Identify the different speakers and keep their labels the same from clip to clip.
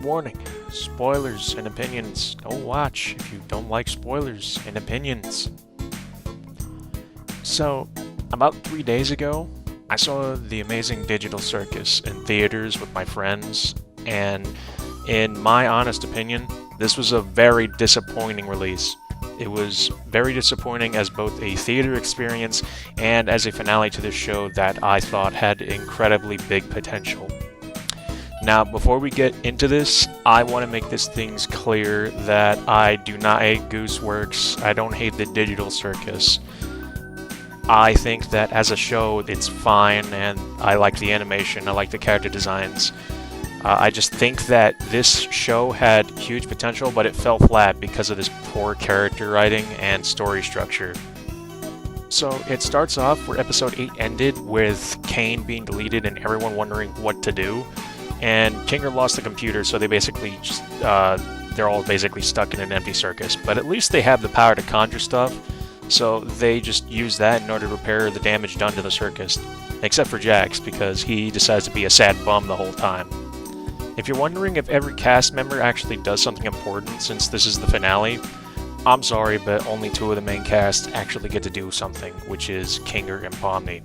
Speaker 1: Warning, spoilers and opinions. Don't watch if you don't like spoilers and opinions. So, about 3 days ago, I saw The Amazing Digital Circus in theaters with my friends, and in my honest opinion, this was a very disappointing release. It was very disappointing as both a theater experience and as a finale to this show that I thought had incredibly big potential. Now, before we get into this, I want to make this things clear that I do not hate Gooseworks. I don't hate the Digital Circus. I think that as a show, it's fine, and I like the animation, I like the character designs. I just think that this show had huge potential, but it fell flat because of this poor character writing and story structure. So it starts off where episode 8 ended with Kane being deleted and everyone wondering what to do. And Kinger lost the computer, so they basically just, they're all basically stuck in an empty circus. But at least they have the power to conjure stuff, so they just use that in order to repair the damage done to the circus. Except for Jax, because he decides to be a sad bum the whole time. If you're wondering if every cast member actually does something important since this is the finale, I'm sorry, but only 2 of the main cast actually get to do something, which is Kinger and Pomni.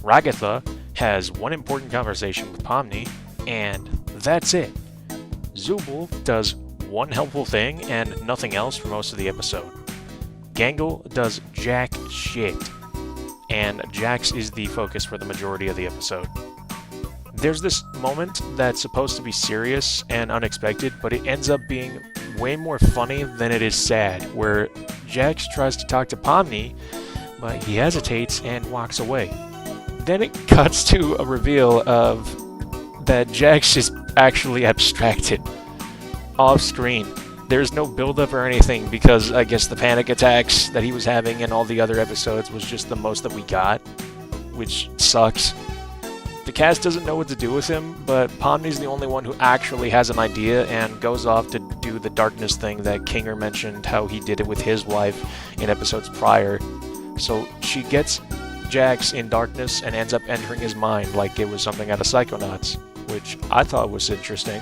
Speaker 1: Ragatha has one important conversation with Pomni, and that's it. Zubul does one helpful thing and nothing else for most of the episode. Gangle does jack shit, and Jax is the focus for the majority of the episode. There's this moment that's supposed to be serious and unexpected, but it ends up being way more funny than it is sad, where Jax tries to talk to Pomni, but he hesitates and walks away. Then it cuts to a reveal of that Jax is actually abstracted off screen. There's no build-up or anything because I guess the panic attacks that he was having in all the other episodes was just the most that we got, which sucks. The cast doesn't know what to do with him, but Pomni's the only one who actually has an idea and goes off to do the darkness thing that Kinger mentioned how he did it with his wife in episodes prior. So she gets Jax in darkness and ends up entering his mind like it was something out of Psychonauts, which I thought was interesting.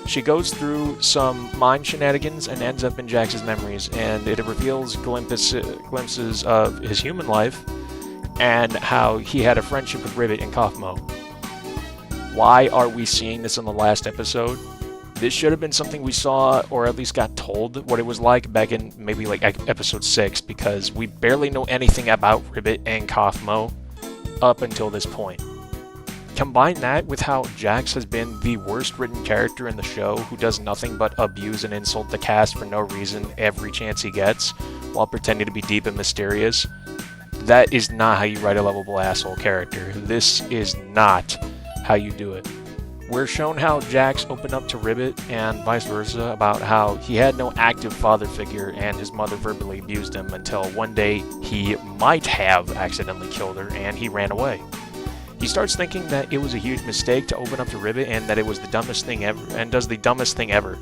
Speaker 1: She goes through some mind shenanigans and ends up in Jax's memories, and it reveals glimpses of his human life and how he had a friendship with Rivet and Kaufmo. Why are we seeing this in the last episode? This should have been something we saw, or at least got told what it was like back in maybe like episode 6, because we barely know anything about Rivet and Kaufmo up until this point. Combine that with how Jax has been the worst written character in the show, who does nothing but abuse and insult the cast for no reason every chance he gets, while pretending to be deep and mysterious. That is not how you write a lovable asshole character. This is not how you do it. We're shown how Jax opened up to Rivet and vice versa about how he had no active father figure and his mother verbally abused him until one day he might have accidentally killed her and he ran away. He starts thinking that it was a huge mistake to open up to Rivet and that it was the dumbest thing ever, and does the dumbest thing ever.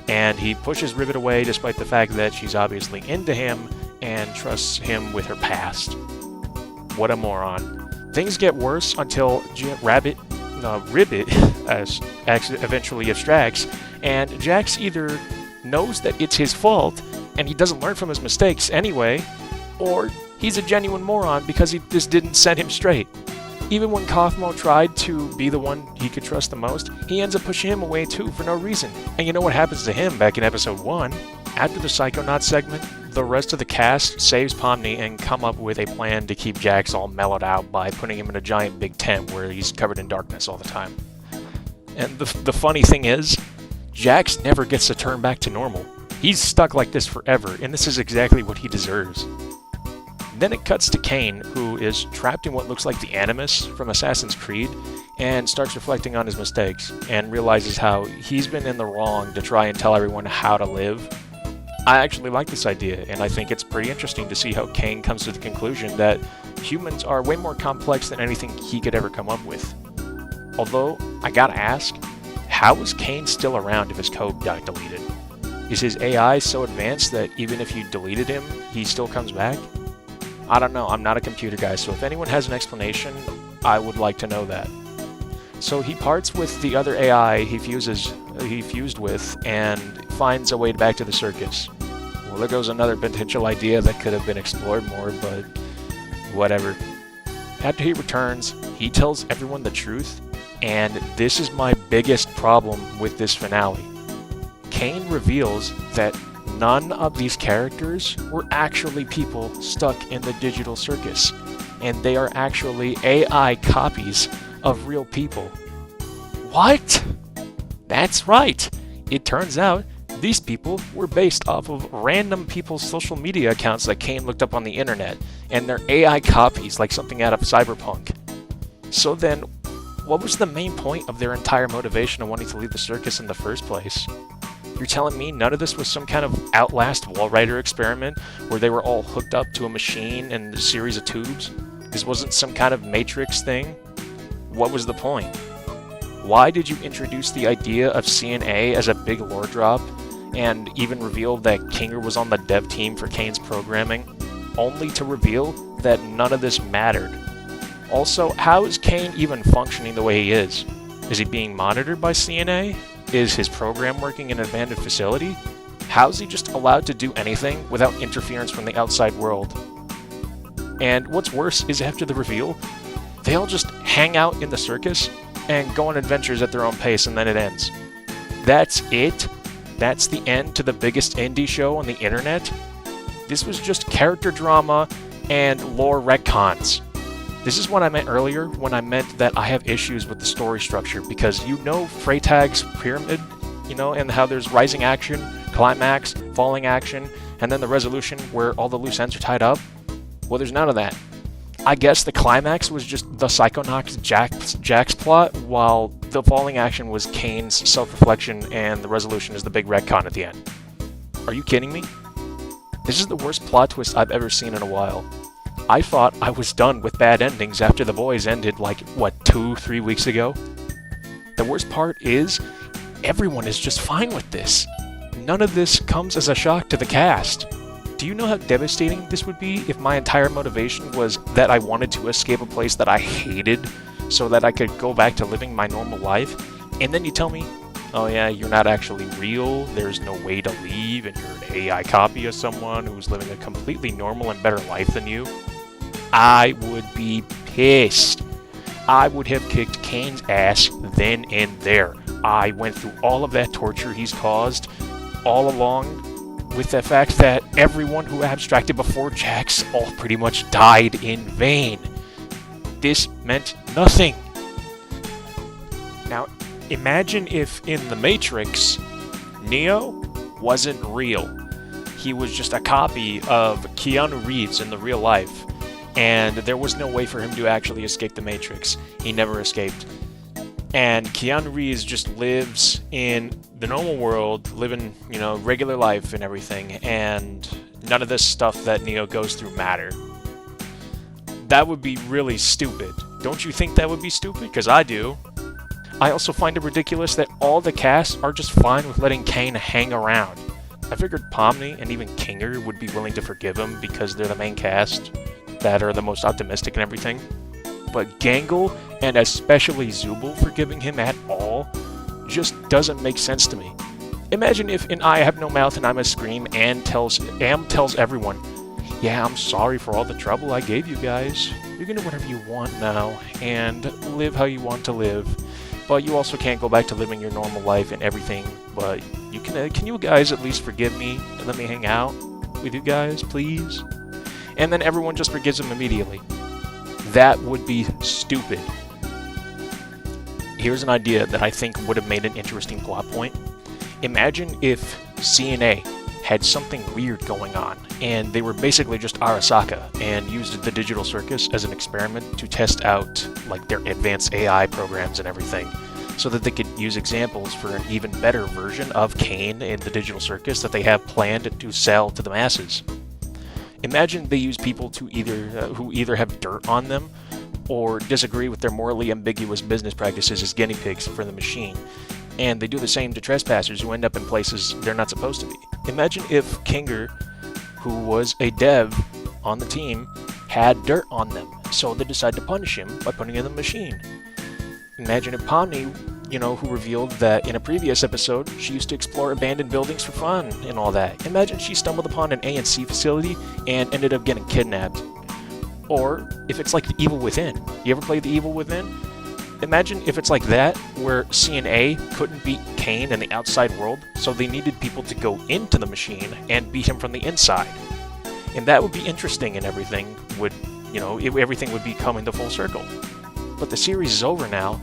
Speaker 1: And he pushes Rivet away despite the fact that she's obviously into him and trusts him with her past. What a moron. Things get worse until Rivet eventually abstracts, and Jax either knows that it's his fault and he doesn't learn from his mistakes anyway, or he's a genuine moron because he just didn't set him straight. Even when Kaufmo tried to be the one he could trust the most, he ends up pushing him away too for no reason. And you know what happens to him back in episode 1? After the Psychonauts segment, the rest of the cast saves Pomni and come up with a plan to keep Jax all mellowed out by putting him in a giant big tent where he's covered in darkness all the time. And the funny thing is, Jax never gets to turn back to normal. He's stuck like this forever, and this is exactly what he deserves. Then it cuts to Kane, who is trapped in what looks like the Animus from Assassin's Creed, and starts reflecting on his mistakes, and realizes how he's been in the wrong to try and tell everyone how to live. I actually like this idea, and I think it's pretty interesting to see how Kane comes to the conclusion that humans are way more complex than anything he could ever come up with. Although, I gotta ask, how is Kane still around if his code got deleted? Is his AI so advanced that even if you deleted him, he still comes back? I don't know, I'm not a computer guy, so if anyone has an explanation, I would like to know that. So he parts with the other AI he fuses he fused with and finds a way back to the circus. Well, there goes another potential idea that could have been explored more, but whatever. After he returns, he tells everyone the truth, and this is my biggest problem with this finale. Kane reveals that none of these characters were actually people stuck in the digital circus, and they are actually AI copies of real people. What? That's right! It turns out these people were based off of random people's social media accounts that Kane looked up on the internet, and they're AI copies like something out of Cyberpunk. So then, what was the main point of their entire motivation of wanting to leave the circus in the first place? You're telling me none of this was some kind of Outlast Wallrider experiment where they were all hooked up to a machine and a series of tubes? This wasn't some kind of Matrix thing? What was the point? Why did you introduce the idea of CNA as a big lore drop, and even reveal that Kinger was on the dev team for Kane's programming, only to reveal that none of this mattered? Also, how is Kane even functioning the way he is? Is he being monitored by CNA? Is his program working in an abandoned facility? How is he just allowed to do anything without interference from the outside world? And what's worse is after the reveal, they all just hang out in the circus and go on adventures at their own pace, and then it ends. That's it? That's the end to the biggest indie show on the internet? This was just character drama and lore retcons. This is what I meant earlier when I meant that I have issues with the story structure, because you know Freytag's pyramid, and how there's rising action, climax, falling action, and then the resolution where all the loose ends are tied up? Well, there's none of that. I guess the climax was just the Psychonauts Jax plot, while the falling action was Kane's self-reflection, and the resolution is the big retcon at the end. Are you kidding me? This is the worst plot twist I've ever seen in a while. I thought I was done with bad endings after The Boys ended 2-3 weeks ago? The worst part is, everyone is just fine with this. None of this comes as a shock to the cast. Do you know how devastating this would be if my entire motivation was that I wanted to escape a place that I hated so that I could go back to living my normal life? And then you tell me, oh yeah, you're not actually real, there's no way to leave, and you're an AI copy of someone who's living a completely normal and better life than you? I would be pissed. I would have kicked Kane's ass then and there. I went through all of that torture he's caused, all along with the fact that everyone who abstracted before Jax all pretty much died in vain. This meant nothing. Now, imagine if in The Matrix, Neo wasn't real. He was just a copy of Keanu Reeves in the real life, and there was no way for him to actually escape the Matrix. He never escaped. And Keanu Reeves just lives in the normal world, living, regular life and everything, and none of this stuff that Neo goes through matter. That would be really stupid. Don't you think that would be stupid? Because I do. I also find it ridiculous that all the cast are just fine with letting Kane hang around. I figured Pomni and even Kinger would be willing to forgive him because they're the main cast that are the most optimistic and everything. But Gangle, and especially Zubul, forgiving him at all just doesn't make sense to me. Imagine if in I Have No Mouth and I Must Scream, Am tells everyone, yeah, I'm sorry for all the trouble I gave you guys. You can do whatever you want now, and live how you want to live. But you also can't go back to living your normal life and everything. But you can you guys at least forgive me and let me hang out with you guys, please? And then everyone just forgives him immediately. That would be stupid. Here's an idea that I think would have made an interesting plot point. Imagine if CNA had something weird going on, and they were basically just Arasaka, and used the digital circus as an experiment to test out their advanced AI programs and everything, so that they could use examples for an even better version of Kane in the digital circus that they have planned to sell to the masses. Imagine they use people to who either have dirt on them or disagree with their morally ambiguous business practices as guinea pigs for the machine, and they do the same to trespassers who end up in places they're not supposed to be. Imagine if Kinger, who was a dev on the team, had dirt on them, so they decide to punish him by putting him in the machine. Imagine if Pomni who revealed that in a previous episode, she used to explore abandoned buildings for fun and all that. Imagine she stumbled upon an ANC facility and ended up getting kidnapped. Or if it's like The Evil Within. You ever played The Evil Within? Imagine if it's like that, where CNA couldn't beat Kane in the outside world, so they needed people to go into the machine and beat him from the inside. And that would be interesting, and everything would be coming to full circle. But the series is over now,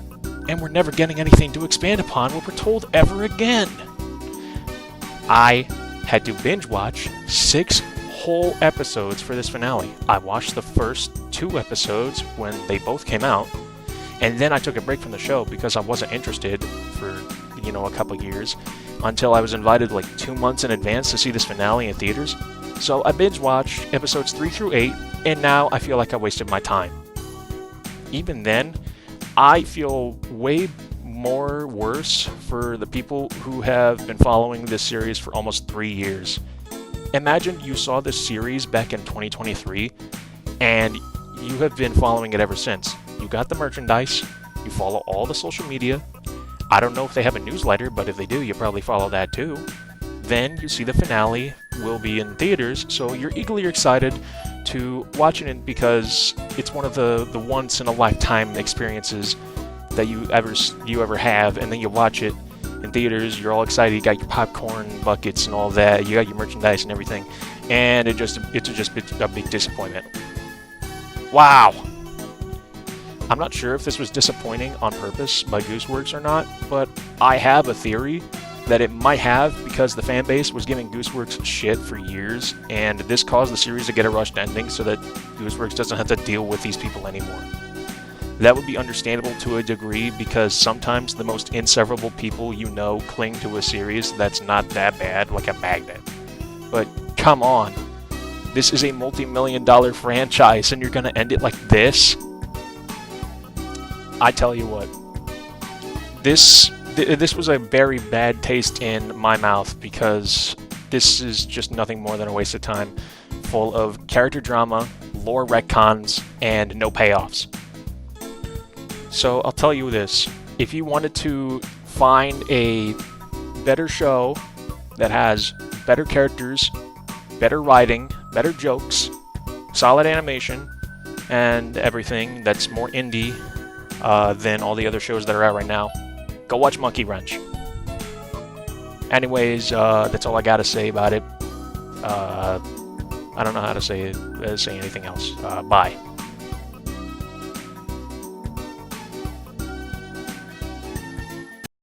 Speaker 1: and we're never getting anything to expand upon what we're told ever again. I had to binge watch 6 whole episodes for this finale. I watched the first 2 episodes when they both came out, and then I took a break from the show because I wasn't interested for, a couple years, until I was invited like 2 months in advance to see this finale in theaters. So I binge watched episodes 3 through 8, and now I feel like I wasted my time. Even then, I feel way more worse for the people who have been following this series for almost 3 years. Imagine you saw this series back in 2023, and you have been following it ever since. You got the merchandise, you follow all the social media. I don't know if they have a newsletter, but if they do, you probably follow that too. Then you see the finale will be in theaters, so you're eagerly excited to watch it because it's one of the once-in-a-lifetime experiences that you ever have, and then you watch it in theaters, you're all excited, you got your popcorn buckets and all that, you got your merchandise and everything, and it's just a big disappointment. Wow! I'm not sure if this was disappointing on purpose by Gooseworks or not, but I have a theory that it might have, because the fan base was giving Gooseworks shit for years, and this caused the series to get a rushed ending so that Gooseworks doesn't have to deal with these people anymore. That would be understandable to a degree, because sometimes the most inseparable people cling to a series that's not that bad, like a magnet. But come on, this is a multi-million-dollar franchise and you're gonna end it like this? I tell you what, this was a very bad taste in my mouth, because this is just nothing more than a waste of time, full of character drama, lore retcons, and no payoffs. So I'll tell you this, if you wanted to find a better show that has better characters, better writing, better jokes, solid animation, and everything that's more indie than all the other shows that are out right now, go watch Monkey Wrench. Anyways, that's all I gotta say about it. I don't know how to say anything else. Bye.